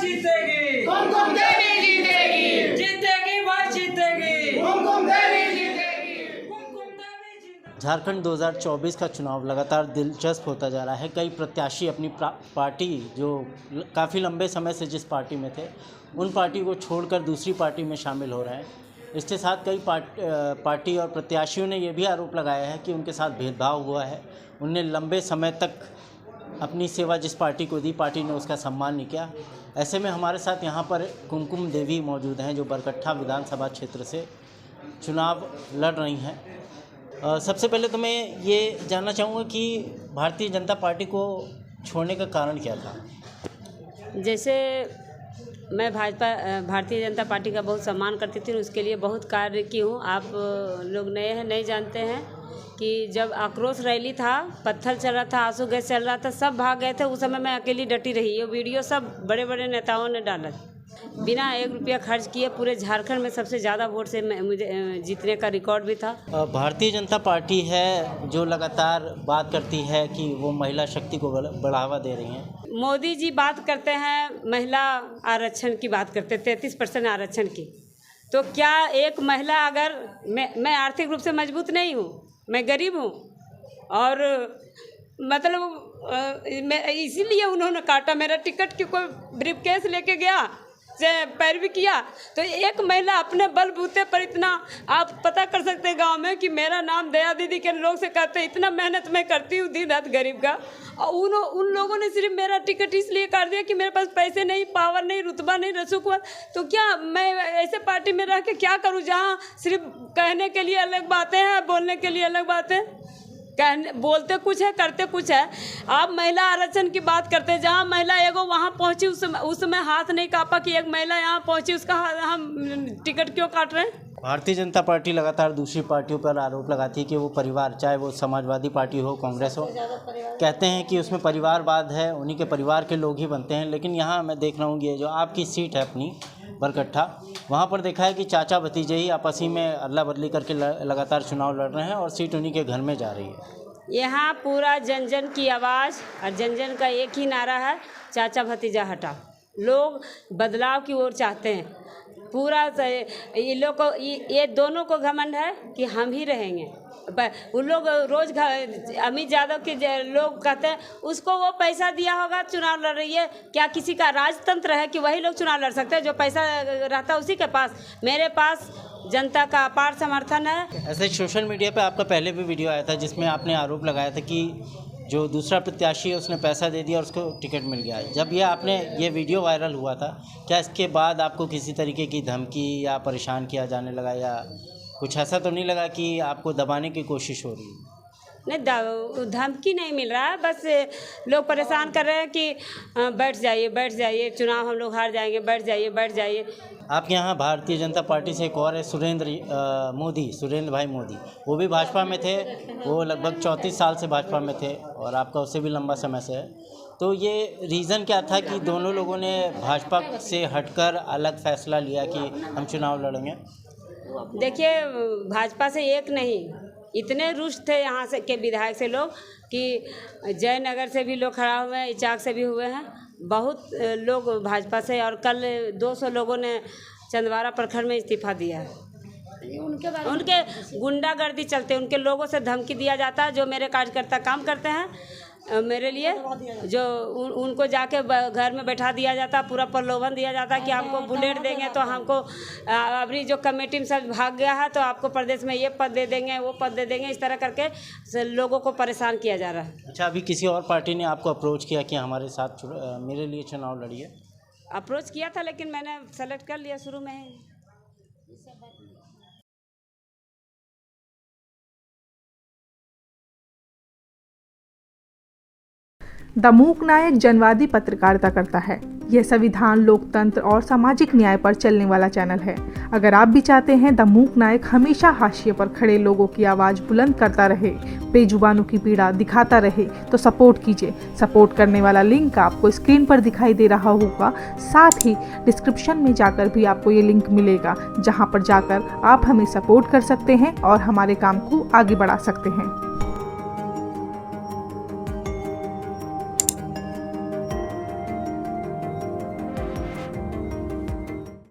जीतेगी, कुमकुम देवी जीतेगी, जीतेगी बात जीतेगी, कुमकुम देवी जीतेगी। कुमकुम देवी जिंदाबाद। झारखंड 2024 का चुनाव लगातार दिलचस्प होता जा रहा है। कई प्रत्याशी अपनी पार्टी जो काफ़ी लंबे समय से जिस पार्टी में थे उन पार्टी को छोड़कर दूसरी पार्टी में शामिल हो रहे हैं। इसके साथ कई पार्टी और प्रत्याशियों ने यह भी आरोप लगाया है कि उनके साथ भेदभाव हुआ है। उनने लंबे समय तक अपनी सेवा जिस पार्टी को दी, पार्टी ने उसका सम्मान नहीं किया। ऐसे में हमारे साथ यहाँ पर कुमकुम देवी मौजूद हैं जो बरकट्ठा विधानसभा क्षेत्र से चुनाव लड़ रही हैं। सबसे पहले तो मैं ये जानना चाहूँगा कि भारतीय जनता पार्टी को छोड़ने का कारण क्या था? जैसे मैं भारतीय जनता पार्टी का बहुत सम्मान करती थी, उसके लिए बहुत कार्य की हूँ। आप लोग नए हैं, नहीं जानते हैं कि जब आक्रोश रैली था, पत्थर चल रहा था, आंसू गैस चल रहा था, सब भाग गए थे। उस समय मैं अकेली डटी रही। ये वीडियो सब बड़े बड़े नेताओं ने डाला, बिना 1 रुपया खर्च किए। पूरे झारखंड में सबसे ज़्यादा वोट से मुझे जीतने का रिकॉर्ड भी था। भारतीय जनता पार्टी है जो लगातार बात करती है कि वो महिला शक्ति को बढ़ावा दे रही हैं। मोदी जी बात करते हैं महिला आरक्षण की, बात करते 33% आरक्षण की। तो क्या एक महिला, अगर मैं आर्थिक रूप से मजबूत नहीं हूँ, मैं गरीब हूँ, और मतलब इसीलिए उन्होंने काटा मेरा टिकट कि कोई ब्रीफकेस लेके गया से पैरवी किया। तो एक महिला अपने बलबूते पर इतना, आप पता कर सकते हैं गांव में कि मेरा नाम दया दीदी के लोग से कहते हैं, इतना मेहनत मैं करती हूँ दिन रात गरीब का, और उन लोगों ने सिर्फ मेरा टिकट इसलिए काट दिया कि मेरे पास पैसे नहीं, पावर नहीं, रुतबा नहीं, रसूख। तो क्या मैं ऐसे पार्टी में रह के क्या करूँ जहाँ सिर्फ कहने के लिए अलग बातें हैं, बोलने के लिए अलग बातें, बोलते कुछ है करते कुछ है। आप महिला आरक्षण की बात करते हैं, जहाँ महिला एगो वहाँ पहुँची, उस समय हाथ नहीं कांपा कि एक महिला यहाँ पहुँची, उसका हम टिकट क्यों काट रहे हैं? भारतीय जनता पार्टी लगातार दूसरी पार्टियों पर आरोप लगाती है कि वो परिवार, चाहे वो समाजवादी पार्टी हो, कांग्रेस हो, कहते हैं कि उसमें परिवारवाद है, उन्हीं के परिवार के लोग ही बनते हैं। लेकिन यहाँ मैं देख रहा हूँ ये जो आपकी सीट है अपनी बरकट्ठा, वहाँ पर देखा है कि चाचा भतीजे ही आपसी में अदला बदली करके लगातार चुनाव लड़ रहे हैं और सीट उन्हीं के घर में जा रही है। यहाँ पूरा जन जन की आवाज़ और जन जन का एक ही नारा है, चाचा भतीजा हटाओ। लोग बदलाव की ओर चाहते हैं। पूरा ये लोग को, ये दोनों को घमंड है कि हम ही रहेंगे। उन लोग रोज अमित यादव के लोग कहते हैं उसको वो पैसा दिया होगा चुनाव लड़ रही है। क्या किसी का राजतंत्र है कि वही लोग चुनाव लड़ सकते हैं जो पैसा रहता है उसी के पास? मेरे पास जनता का अपार समर्थन है। ऐसे सोशल मीडिया पे आपका पहले भी वीडियो आया था जिसमें आपने आरोप लगाया था कि जो दूसरा प्रत्याशी है उसने पैसा दे दिया और उसको टिकट मिल गया। जब ये वीडियो वायरल हुआ था, क्या इसके बाद आपको किसी तरीके की धमकी या परेशान किया जाने लगा, या कुछ ऐसा तो नहीं लगा कि आपको दबाने की कोशिश हो रही है? नहीं, धमकी नहीं मिल रहा है, बस लोग परेशान कर रहे हैं कि बैठ जाइए, चुनाव हम लोग हार जाएंगे, बैठ जाइए। आपके यहाँ भारतीय जनता पार्टी से एक और है सुरेंद्र भाई मोदी, वो भी भाजपा में थे, वो लगभग 34 साल से भाजपा में थे और आपका उससे भी लंबा समय से है। तो ये रीज़न क्या था कि दोनों लोगों ने भाजपा से हटकर अलग फैसला लिया कि हम चुनाव लड़ेंगे? देखिए, भाजपा से एक नहीं, इतने रुष्ट थे यहाँ से के विधायक से लोग कि जयनगर से भी लोग खड़ा हुए हैं, इचाक से भी हुए हैं, बहुत लोग भाजपा से। और कल 200 लोगों ने चंदवारा प्रखंड में इस्तीफा दिया है। उनके गुंडागर्दी चलते, उनके लोगों से धमकी दिया जाता है। जो मेरे कार्यकर्ता काम करते हैं मेरे लिए, जो उनको जाके घर में बैठा दिया जाता, पूरा प्रलोभन दिया जाता कि आपको बुलेट देंगे तो हमको अभी जो कमेटी में सब भाग गया है तो आपको प्रदेश में ये पद दे देंगे, वो पद दे देंगे, इस तरह करके लोगों को परेशान किया जा रहा है। अच्छा, अभी किसी और पार्टी ने आपको अप्रोच किया कि हमारे साथ मेरे लिए चुनाव लड़िए? अप्रोच किया था लेकिन मैंने सेलेक्ट कर लिया शुरू में ही। द मूक नायक जनवादी पत्रकारिता करता है। यह संविधान, लोकतंत्र और सामाजिक न्याय पर चलने वाला चैनल है। अगर आप भी चाहते हैं द मूक नायक हमेशा हाशिए पर खड़े लोगों की आवाज़ बुलंद करता रहे, बेजुबानों की पीड़ा दिखाता रहे, तो सपोर्ट कीजिए। सपोर्ट करने वाला लिंक आपको स्क्रीन पर दिखाई दे रहा होगा। साथ ही डिस्क्रिप्शन में जाकर भी आपको ये लिंक मिलेगा, जहाँ पर जाकर आप हमें सपोर्ट कर सकते हैं और हमारे काम को आगे बढ़ा सकते हैं।